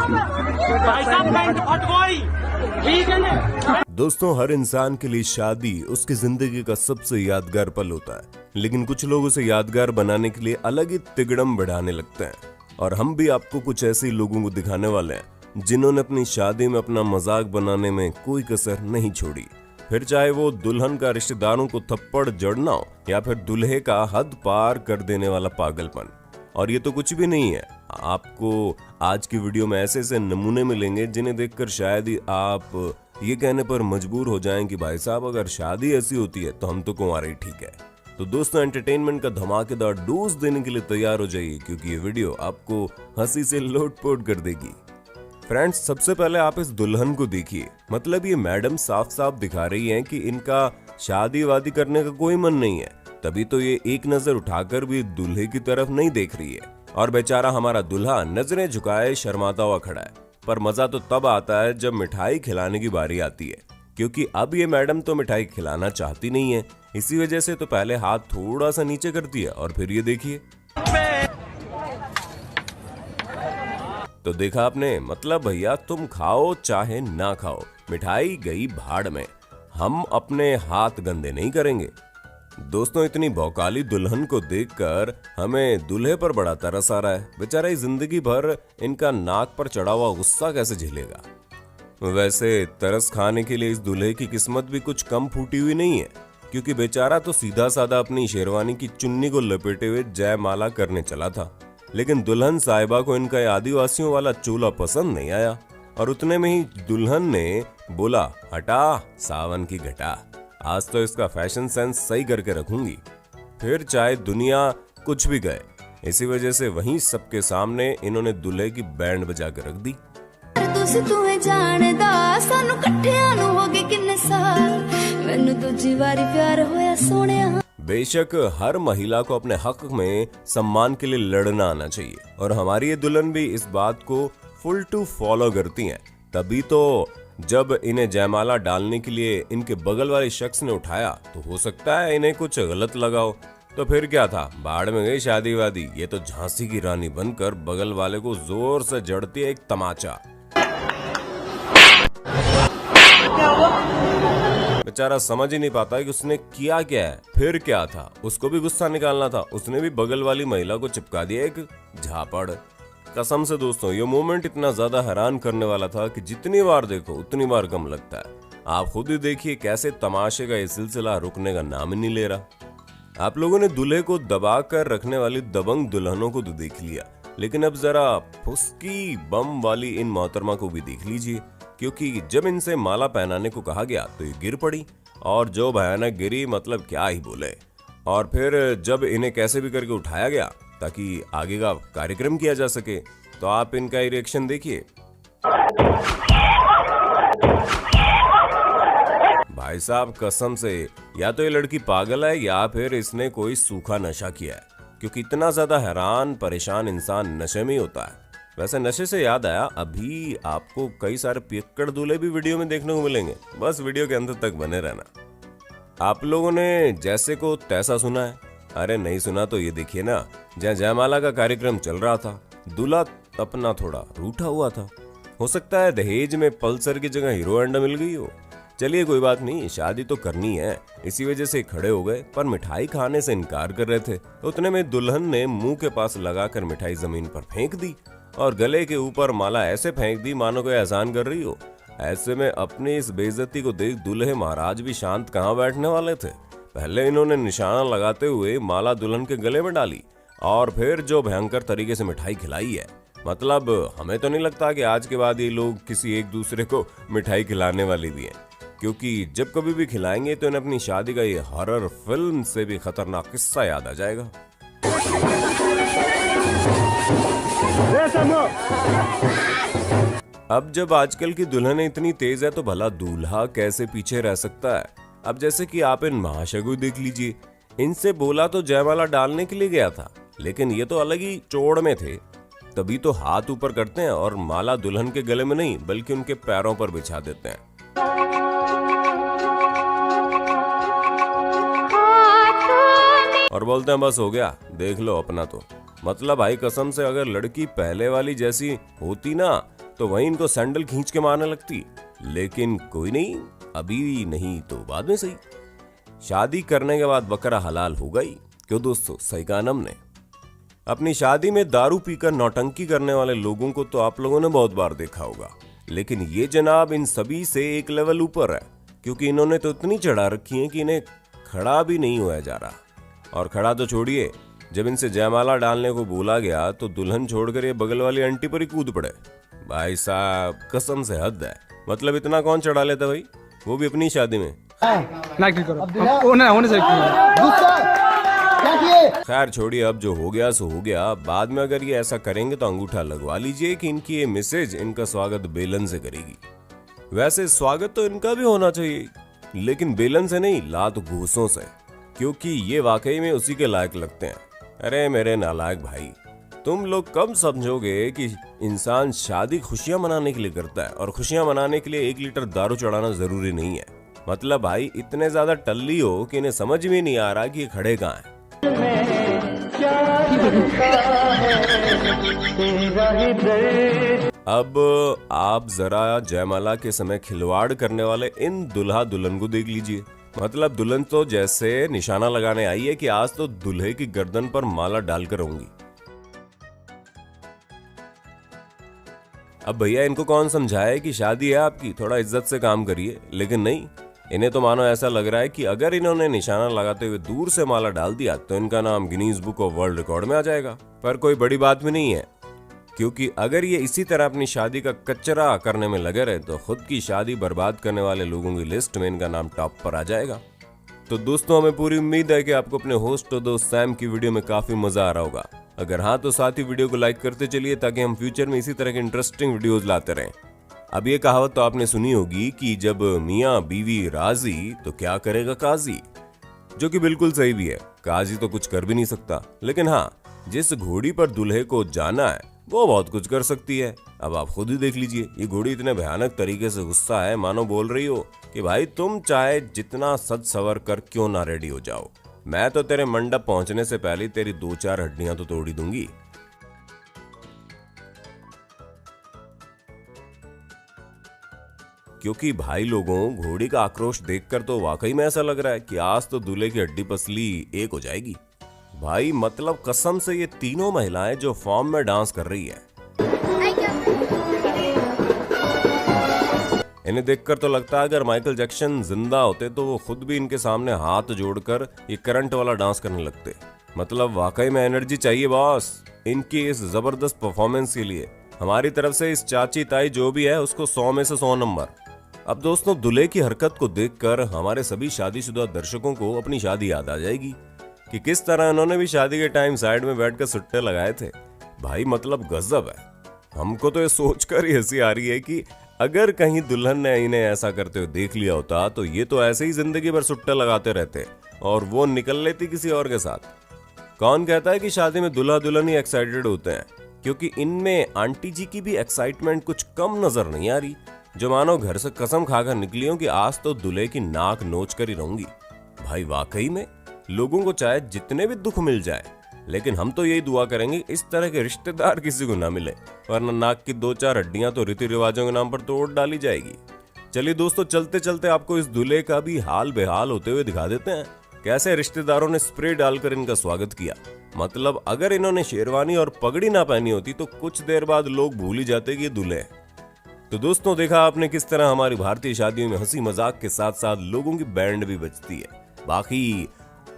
भाई साहब पैंट फट गई, ठीक है ना। दोस्तों, हर इंसान के लिए शादी उसकी जिंदगी का सबसे यादगार पल होता है, लेकिन कुछ लोग उसे यादगार बनाने के लिए अलग ही तिगड़म बढ़ाने लगते हैं। और हम भी आपको कुछ ऐसे लोगों को दिखाने वाले हैं जिन्होंने अपनी शादी में अपना मजाक बनाने में कोई कसर नहीं छोड़ी, फिर चाहे वो दुल्हन का रिश्तेदारों को थप्पड़ जड़ना हो या फिर दूल्हे का हद पार कर देने वाला पागलपन। और ये तो कुछ भी नहीं है, आपको आज की वीडियो में ऐसे ऐसे नमूने मिलेंगे जिन्हें देखकर शायद ही आप ये कहने पर मजबूर हो जाएं कि भाई साहब अगर शादी ऐसी होती है तो हम तो कुंवारे ही ठीक है। तो दोस्तों, एंटरटेनमेंट का धमाकेदार डोज देने के लिए तैयार हो जाइए, क्योंकि ये वीडियो आपको हंसी से लोटपोट कर देगी। फ्रेंड्स, सबसे पहले आप इस दुल्हन को देखिए। मतलब ये मैडम साफ साफ दिखा रही हैं कि इनका शादी वादी करने का कोई मन नहीं है, तभी तो ये एक नजर उठाकर भी दूल्हे की तरफ नहीं देख रही है। और बेचारा हमारा दूल्हा नजरें झुकाए शर्माता हुआ खड़ा है। पर मजा तो तब आता है जब मिठाई खिलाने की बारी आती है, क्योंकि अब ये मैडम तो मिठाई खिलाना चाहती नहीं है। इसी वजह से तो पहले हाथ थोड़ा सा नीचे करती है और फिर ये देखिए, तो देखा आपने, मतलब भैया तुम खाओ चाहे ना खाओ, मिठाई गई भाड़ में, हम अपने हाथ गंदे नहीं करेंगे। दोस्तों, इतनी भौकाली दुल्हन को देखकर हमें दूल्हे पर बड़ा तरस आ रहा है। बेचारा ही जिंदगी भर इनका नाक पर चढ़ा हुआ गुस्सा कैसे झेलेगा। वैसे तरस खाने के लिए इस दूल्हे की किस्मत भी कुछ कम फूटी हुई नहीं है, क्योंकि बेचारा तो सीधा साधा अपनी शेरवानी की चुन्नी को लपेटे हुए जयमाला करने चला था, लेकिन दुल्हन साहिबा को इनका आदिवासियों वाला चोला पसंद नहीं आया। और उतने में ही दुल्हन ने बोला, हटा सावन की घटा, आज तो इसका फैशन सेंस सही करके रखूंगी, फिर चाहे दुनिया कुछ भी कहे। इसी वजह से वहीं सबके सामने इन्होंने दूल्हे की बैंड बजा कर रख दी। बेशक हर महिला को अपने हक में सम्मान के लिए लड़ना आना चाहिए, और हमारी ये दुल्हन भी इस बात को फुल टू फॉलो करती हैं। तभी तो जब इन्हें जयमाला डालने के लिए इनके बगल वाले शख्स ने उठाया, तो हो सकता है इन्हें कुछ गलत लगा हो, तो फिर क्या था, भाड़ में गई शादी वादी। ये तो झांसी की रानी बनकर बगल वाले को जोर से जड़ती है एक तमाचा। बेचारा समझ ही नहीं पाता कि उसने किया क्या है। फिर क्या था, उसको भी गुस्सा निकालना था, उसने भी बगल वाली महिला को चिपका दिया एक झापड़। कसम से दोस्तों, ये मोमेंट इतना ज्यादा हैरान करने वाला था कि जितनी बार देखो उतनी बार कम लगता है। आप खुद ही देखिए कैसे तमाशे का ये सिलसिला रुकने का नाम ही नहीं ले रहा। आप लोगों ने दूल्हे को दबा कर रखने वाली दबंग दुल्हनों को तो देख लिया, लेकिन अब जरा फुस्की बम वाली इन मोहतरमा को भी देख लीजिए, क्योंकि जब इनसे माला पहनाने को कहा गया तो ये गिर पड़ी, और जो भयानक गिरी मतलब क्या ही बोले। और फिर जब इन्हें कैसे भी करके उठाया गया ताकि आगे का कार्यक्रम किया जा सके, तो आप इनका ही रिएक्शन देखिए। भाई साहब, कसम से या तो ये लड़की पागल है या फिर इसने कोई सूखा नशा किया है, क्योंकि इतना ज्यादा हैरान परेशान इंसान नशे में ही होता है। वैसे नशे से याद आया, अभी आपको कई सारे पियक्कड़ दूल्हे भी वीडियो में देखने को मिलेंगे, बस वीडियो के अंत तक बने रहना। आप लोगों ने जैसे को तैसा सुना है? अरे नहीं सुना तो ये देखिए ना, जहाँ जयमाला का कार्यक्रम चल रहा था, दूल्हा अपना थोड़ा रूठा हुआ था। हो सकता है दहेज में पल्सर की जगह हीरो होंडा मिल गई हो। चलिए कोई बात नहीं, शादी तो करनी है, इसी वजह से खड़े हो गए, पर मिठाई खाने से इनकार कर रहे थे। उतने में दुल्हन ने मुंह के पास लगाकर मिठाई जमीन पर फेंक दी और गले के ऊपर माला ऐसे फेंक दी मानो कोई एहसान कर रही हो। ऐसे में अपनी इस बेइज्जती को देख दूल्हे महाराज भी शांत कहाँ बैठने वाले थे। पहले इन्होंने निशाना लगाते हुए माला दुल्हन के गले में डाली, और फिर जो भयंकर तरीके से मिठाई खिलाई है। मतलब हमें तो नहीं लगता कि आज के बाद ये लोग किसी एक दूसरे को मिठाई खिलाने वाले भी हैं, क्योंकि जब कभी भी खिलाएंगे तो इन्हें अपनी शादी का ये हॉरर फिल्म से भी खतरनाक किस्सा याद आ जाएगा। अब जब आजकल की दुल्हनें इतनी तेज है तो भला दूल्हा कैसे पीछे रह सकता है। अब जैसे कि आप इन महाशय को देख लीजिए, इनसे बोला तो जयमाला डालने के लिए गया था, लेकिन ये तो अलग ही चोड़ में थे। तभी तो हाथ ऊपर करते हैं और माला दुल्हन के गले में नहीं बल्कि उनके पैरों पर बिछा देते हैं। और बोलते हैं बस हो गया, देख लो अपना। तो मतलब भाई कसम से अगर लड़की पहले वाली जैसी होती ना तो वहीं इनको सैंडल खींच के मारने लगती। लेकिन कोई नहीं, अभी नहीं तो बाद में सही। शादी करने के बाद बकरा हलाल होगा ही। क्यों दोस्तों, सही कहा हमने। अपनी शादी में दारू पीकर नौटंकी करने वाले लोगों को तो आप लोगों ने बहुत बार देखा होगा, लेकिन ये जनाब इन सभी से एक लेवल ऊपर है, क्योंकि इन्होंने तो इतनी चढ़ा रखी है कि इन्हें खड़ा भी नहीं होया जा रहा। और खड़ा तो छोड़िए, जब इनसे जयमाला डालने को बोला गया तो दुल्हन छोड़कर ये बगल वाली आंटी पर ही कूद पड़े। भाई साहब कसम से हद है। मतलब इतना कौन चढ़ा लेता भाई, वो भी अपनी शादी में। खैर छोड़िए, अब जो हो गया सो हो गया। बाद में अगर ये ऐसा करेंगे तो अंगूठा लगवा लीजिए कि इनकी ये मैसेज इनका स्वागत बेलन से करेगी। वैसे स्वागत तो इनका भी होना चाहिए, लेकिन बेलन से नहीं, लात घूसों से, क्योंकि ये वाकई में उसी के लायक लगते हैं। अरे मेरे नालायक भाई, तुम लोग कब समझोगे कि इंसान शादी खुशियां मनाने के लिए करता है, और खुशियां मनाने के लिए 1 लीटर दारू चढ़ाना जरूरी नहीं है। मतलब भाई इतने ज्यादा टल्ली हो कि इन्हें समझ में नहीं आ रहा कि ये खड़े कहाँ हैं। अब आप जरा जयमाला के समय खिलवाड़ करने वाले इन दुल्हा दुल्हन को देख लीजिए। मतलब दुल्हन तो जैसे निशाना लगाने आई है कि आज तो दूल्हे की गर्दन पर माला डालकर रहूंगी। अब भैया इनको कौन समझाए कि शादी है आपकी, थोड़ा इज्जत से काम करिए। लेकिन नहीं, इन्हें तो मानो ऐसा लग रहा है कि अगर इन्होंने निशाना लगाते हुए दूर से माला डाल दिया तो इनका नाम Guinness book of world record में आ जाएगा। पर कोई बड़ी बात भी नहीं है, क्योंकि अगर ये इसी तरह अपनी शादी का कचरा करने में लगे रहे तो खुद की शादी बर्बाद करने वाले लोगों की लिस्ट में इनका नाम टॉप पर आ जाएगा। तो दोस्तों, हमें पूरी उम्मीद है कि आपको अपने होस्ट और दोस्त सैम की वीडियो में काफी मजा आ रहा होगा। अगर हाँ तो साथ ही वीडियो को लाइक करते चलिए, ताकि हम फ्यूचर में इसी तरह के इंटरेस्टिंग वीडियोस लाते रहें। अब ये कहावत तो आपने सुनी होगी कि जब मियाँ बीवी राजी तो क्या करेगा काजी, जो कि बिल्कुल सही भी है। काजी तो कुछ कर भी नहीं सकता, लेकिन हाँ, जिस घोड़ी पर दूल्हे को जाना है वो बहुत कुछ कर सकती है। अब आप खुद ही देख लीजिए, ये घोड़ी इतने भयानक तरीके से गुस्सा है, मानो बोल रही हो कि भाई तुम चाहे जितना सज सवर कर क्यों ना रेडी हो जाओ, मैं तो तेरे मंडप पहुंचने से पहले तेरी 2-4 हड्डियां तो तोड़ ही दूंगी। क्योंकि भाई लोगों, घोड़ी का आक्रोश देखकर तो वाकई में ऐसा लग रहा है कि आज तो दूल्हे की हड्डी पसली एक हो जाएगी। भाई मतलब कसम से ये तीनों महिलाएं जो फॉर्म में डांस कर रही है, इन्हें देखकर तो लगता है अगर माइकल जैक्सन जिंदा होते तो वो खुद भी इनके सामने हाथ जोड़कर ये करंट वाला डांस करने लगते। मतलब वाकई में एनर्जी चाहिए बॉस इनकी इस जबरदस्त परफॉर्मेंस के लिए। हमारी तरफ से इस चाची ताई जो भी है उसको 100 में से 100 नंबर। अब दोस्तों, दूल्हे की हरकत को देखकर हमारे सभी शादीशुदा दर्शकों को अपनी शादी याद आ जाएगी कि किस तरह इन्होंने भी शादी के टाइम साइड में बैठकर सुट्टे लगाए थे। भाई मतलब गजब है। हमको तो ये सोचकर ही हंसी आ रही है कि अगर कहीं दुल्हन ने इन्हें ऐसा करते हुए देख लिया होता तो ये तो ऐसे ही जिंदगी भर सुट्टे लगाते रहते और वो निकल लेती किसी और के साथ। कौन कहता है कि शादी में दूल्हा दुल्हन ही एक्साइटेड होते हैं, क्योंकि इनमें आंटी जी की भी एक्साइटमेंट कुछ कम नजर नहीं आ रही, जो मानो घर से कसम खाकर निकली हो कि आज तो दूल्हे की नाक नोच कर ही रहूंगी। भाई वाकई में लोगों को चाहे जितने भी दुख मिल जाए, लेकिन हम तो यही दुआ करेंगे इस तरह के रिश्तेदार किसी को ना मिले, वरना नाक की 2-4 हड्डियां तो रीति रिवाजों के नाम पर तोड़ डाली जाएगी। चलिए दोस्तों, चलते चलते आपको इस दूल्हे का भी हाल बेहाल होते हुए दिखा देते हैं, कैसे रिश्तेदारों ने स्प्रे डालकर इनका स्वागत किया। मतलब अगर इन्होंने शेरवानी और पगड़ी ना पहनी होती तो कुछ देर बाद लोग भूल ही जाते कि ये दूल्हे हैं। तो दोस्तों, देखा आपने किस तरह हमारी भारतीय शादियों में हंसी मजाक के साथ साथ लोगों की बैंड भी बजती है। बाकी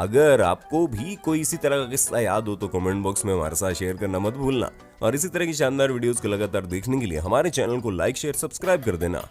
अगर आपको भी कोई इसी तरह का किस्सा याद हो तो कमेंट बॉक्स में हमारे साथ शेयर करना मत भूलना, और इसी तरह की शानदार वीडियोस को लगातार देखने के लिए हमारे चैनल को लाइक शेयर सब्सक्राइब कर देना।